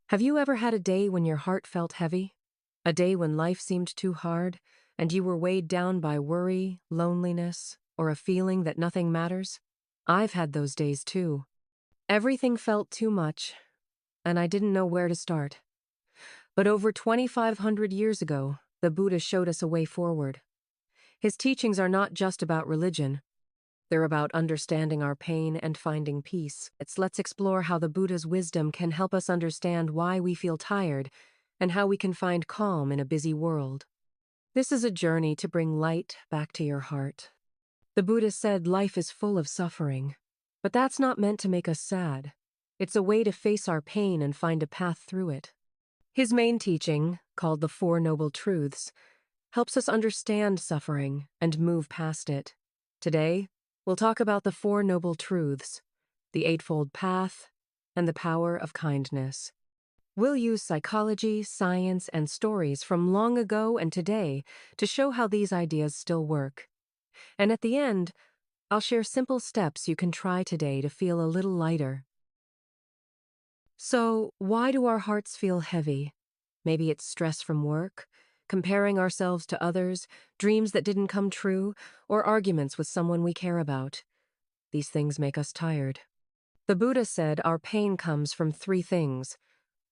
Have you ever had a day when your heart felt heavy? A day when life seemed too hard, and you were weighed down by worry, loneliness, or a feeling that nothing matters? I've had those days too. Everything felt too much, and I didn't know where to start. But over 2,500 years ago, the Buddha showed us a way forward. His teachings are not just about religion. They're about understanding our pain and finding peace. Let's explore how the Buddha's wisdom can help us understand why we feel tired and how we can find calm in a busy world. This is a journey to bring light back to your heart. The Buddha said life is full of suffering, but that's not meant to make us sad. It's a way to face our pain and find a path through it. His main teaching, called the Four Noble Truths, helps us understand suffering and move past it. Today, we'll talk about the Four Noble Truths, the Eightfold Path, and the power of kindness. We'll use psychology, science, and stories from long ago and today to show how these ideas still work. And at the end, I'll share simple steps you can try today to feel a little lighter. So, why do our hearts feel heavy? Maybe it's stress from work, comparing ourselves to others, dreams that didn't come true, or arguments with someone we care about. These things make us tired. The Buddha said our pain comes from three things: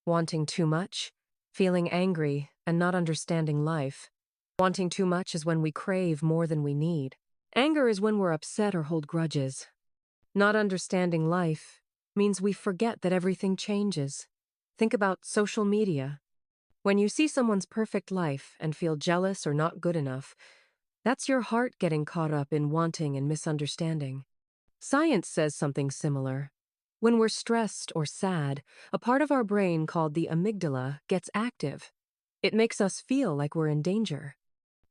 wanting too much, feeling angry, and not understanding life. Wanting too much is when we crave more than we need. Anger is when we're upset or hold grudges. Not understanding life means we forget that everything changes. Think about social media. When you see someone's perfect life and feel jealous or not good enough, that's your heart getting caught up in wanting and misunderstanding. Science says something similar. When we're stressed or sad, a part of our brain called the amygdala gets active. It makes us feel like we're in danger.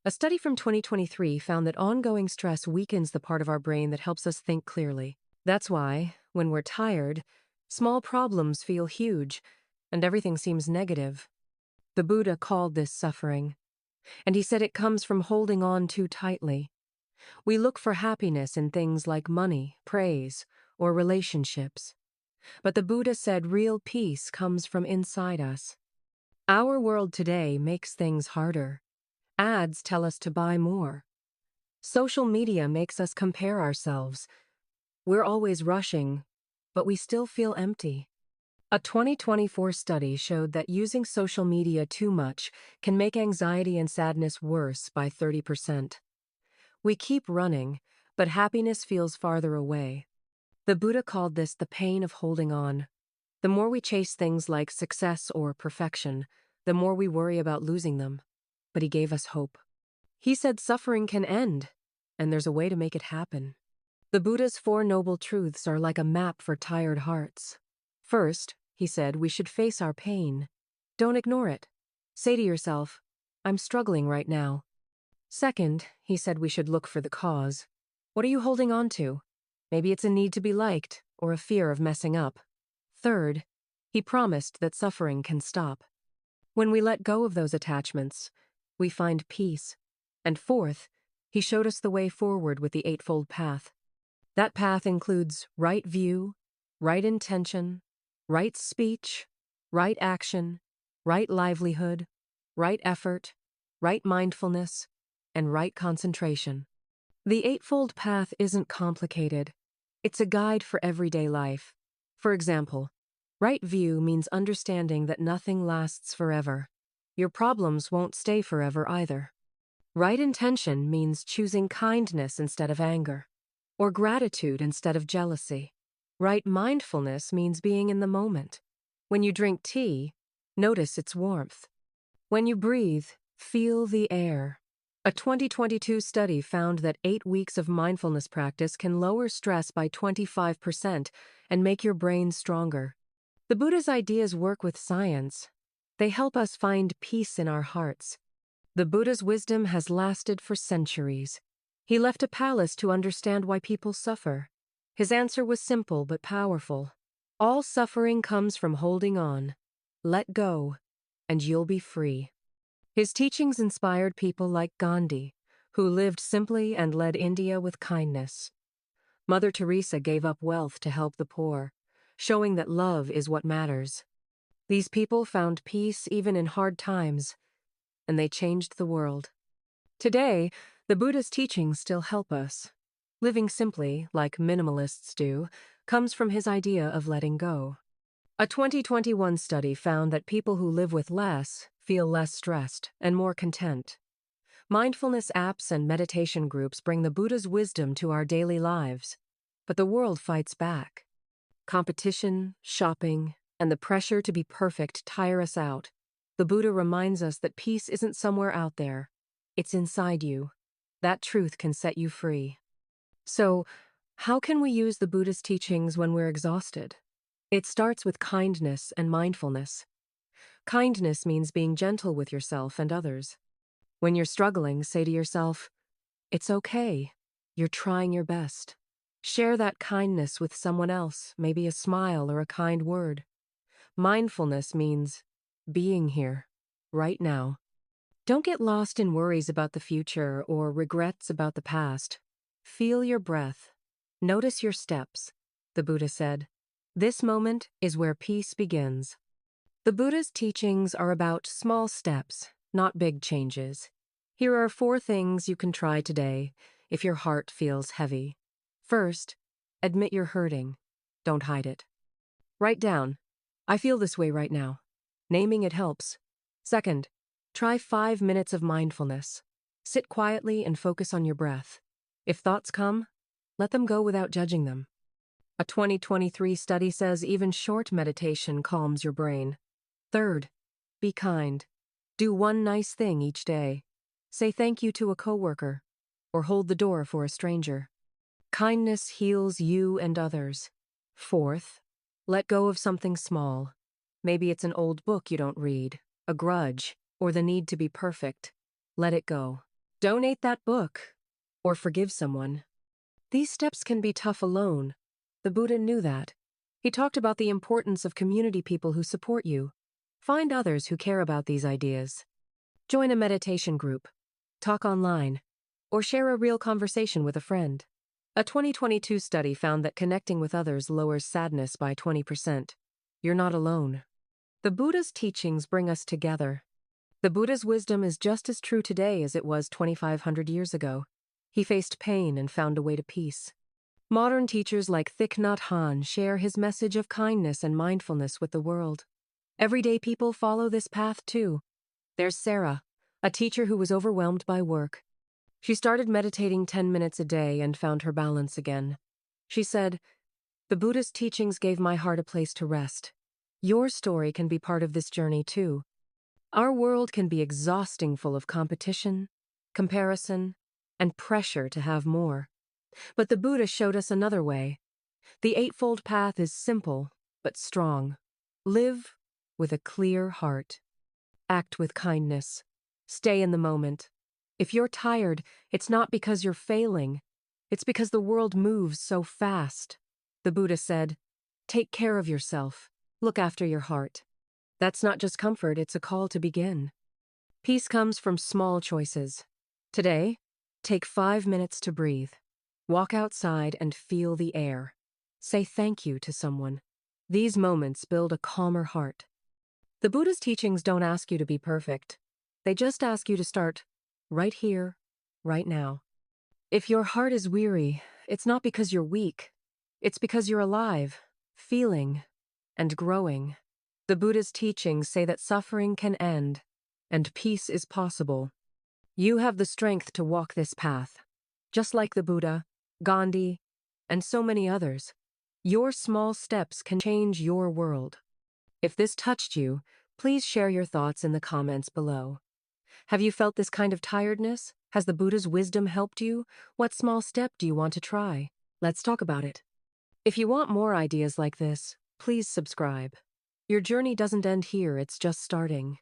A study from 2023 found that ongoing stress weakens the part of our brain that helps us think clearly. That's why, when we're tired, small problems feel huge, and everything seems negative. The Buddha called this suffering, and he said it comes from holding on too tightly. We look for happiness in things like money, praise, or relationships. But the Buddha said real peace comes from inside us. Our world today makes things harder. Ads tell us to buy more. Social media makes us compare ourselves. We're always rushing, but we still feel empty. A 2024 study showed that using social media too much can make anxiety and sadness worse by 30%. We keep running, but happiness feels farther away. The Buddha called this the pain of holding on. The more we chase things like success or perfection, the more we worry about losing them. But he gave us hope. He said suffering can end, and there's a way to make it happen. The Buddha's Four Noble Truths are like a map for tired hearts. First, he said, we should face our pain. Don't ignore it. Say to yourself, I'm struggling right now. Second, he said we should look for the cause. What are you holding on to? Maybe it's a need to be liked, or a fear of messing up. Third, he promised that suffering can stop. When we let go of those attachments, we find peace. And fourth, he showed us the way forward with the Eightfold Path. That path includes right view, right intention, right speech, right action, right livelihood, right effort, right mindfulness, and right concentration. The Eightfold Path isn't complicated. It's a guide for everyday life. For example, right view means understanding that nothing lasts forever. Your problems won't stay forever either. Right intention means choosing kindness instead of anger, or gratitude instead of jealousy. Right mindfulness means being in the moment. When you drink tea, notice its warmth. When you breathe, feel the air. A 2022 study found that 8 weeks of mindfulness practice can lower stress by 25% and make your brain stronger. The Buddha's ideas work with science. They help us find peace in our hearts. The Buddha's wisdom has lasted for centuries. He left a palace to understand why people suffer. His answer was simple but powerful. All suffering comes from holding on. Let go, and you'll be free. His teachings inspired people like Gandhi, who lived simply and led India with kindness. Mother Teresa gave up wealth to help the poor, showing that love is what matters. These people found peace even in hard times, and they changed the world. Today, the Buddha's teachings still help us. Living simply, like minimalists do, comes from his idea of letting go. A 2021 study found that people who live with less feel less stressed and more content. Mindfulness apps and meditation groups bring the Buddha's wisdom to our daily lives, but the world fights back. Competition, shopping, and the pressure to be perfect tire us out. The Buddha reminds us that peace isn't somewhere out there. It's inside you. That truth can set you free. So, how can we use the Buddha's teachings when we're exhausted? It starts with kindness and mindfulness. Kindness means being gentle with yourself and others. When you're struggling, say to yourself, "It's okay. You're trying your best." Share that kindness with someone else, maybe a smile or a kind word. Mindfulness means being here, right now. Don't get lost in worries about the future or regrets about the past. Feel your breath. Notice your steps, the Buddha said. This moment is where peace begins. The Buddha's teachings are about small steps, not big changes. Here are 4 things you can try today if your heart feels heavy. First, admit you're hurting. Don't hide it. Write down, "I feel this way right now." Naming it helps. Second, try 5 minutes of mindfulness. Sit quietly and focus on your breath. If thoughts come, let them go without judging them. A 2023 study says even short meditation calms your brain. Third, be kind. Do one nice thing each day. Say thank you to a coworker, or hold the door for a stranger. Kindness heals you and others. Fourth, let go of something small. Maybe it's an old book you don't read, a grudge, or the need to be perfect. Let it go. Donate that book, or forgive someone. These steps can be tough alone. The Buddha knew that. He talked about the importance of community people who support you. Find others who care about these ideas. Join a meditation group, talk online, or share a real conversation with a friend. A 2022 study found that connecting with others lowers sadness by 20%. You're not alone. The Buddha's teachings bring us together. The Buddha's wisdom is just as true today as it was 2,500 years ago. He faced pain and found a way to peace. Modern teachers like Thich Nhat Hanh share his message of kindness and mindfulness with the world. Everyday people follow this path too. There's Sarah, a teacher who was overwhelmed by work. She started meditating 10 minutes a day and found her balance again. She said, "The Buddha's teachings gave my heart a place to rest." Your story can be part of this journey too. Our world can be exhausting, full of competition, comparison, and pressure to have more. But the Buddha showed us another way. The Eightfold Path is simple, but strong. Live with a clear heart. Act with kindness. Stay in the moment. If you're tired, it's not because you're failing. It's because the world moves so fast. The Buddha said, "Take care of yourself. Look after your heart." That's not just comfort, it's a call to begin. Peace comes from small choices. Today, take 5 minutes to breathe. Walk outside and feel the air. Say thank you to someone. These moments build a calmer heart. The Buddha's teachings don't ask you to be perfect. They just ask you to start right here, right now. If your heart is weary, it's not because you're weak. It's because you're alive, feeling, and growing. The Buddha's teachings say that suffering can end, and peace is possible. You have the strength to walk this path. Just like the Buddha, Gandhi, and so many others, your small steps can change your world. If this touched you, please share your thoughts in the comments below. Have you felt this kind of tiredness? Has the Buddha's wisdom helped you? What small step do you want to try? Let's talk about it. If you want more ideas like this, please subscribe. Your journey doesn't end here, it's just starting.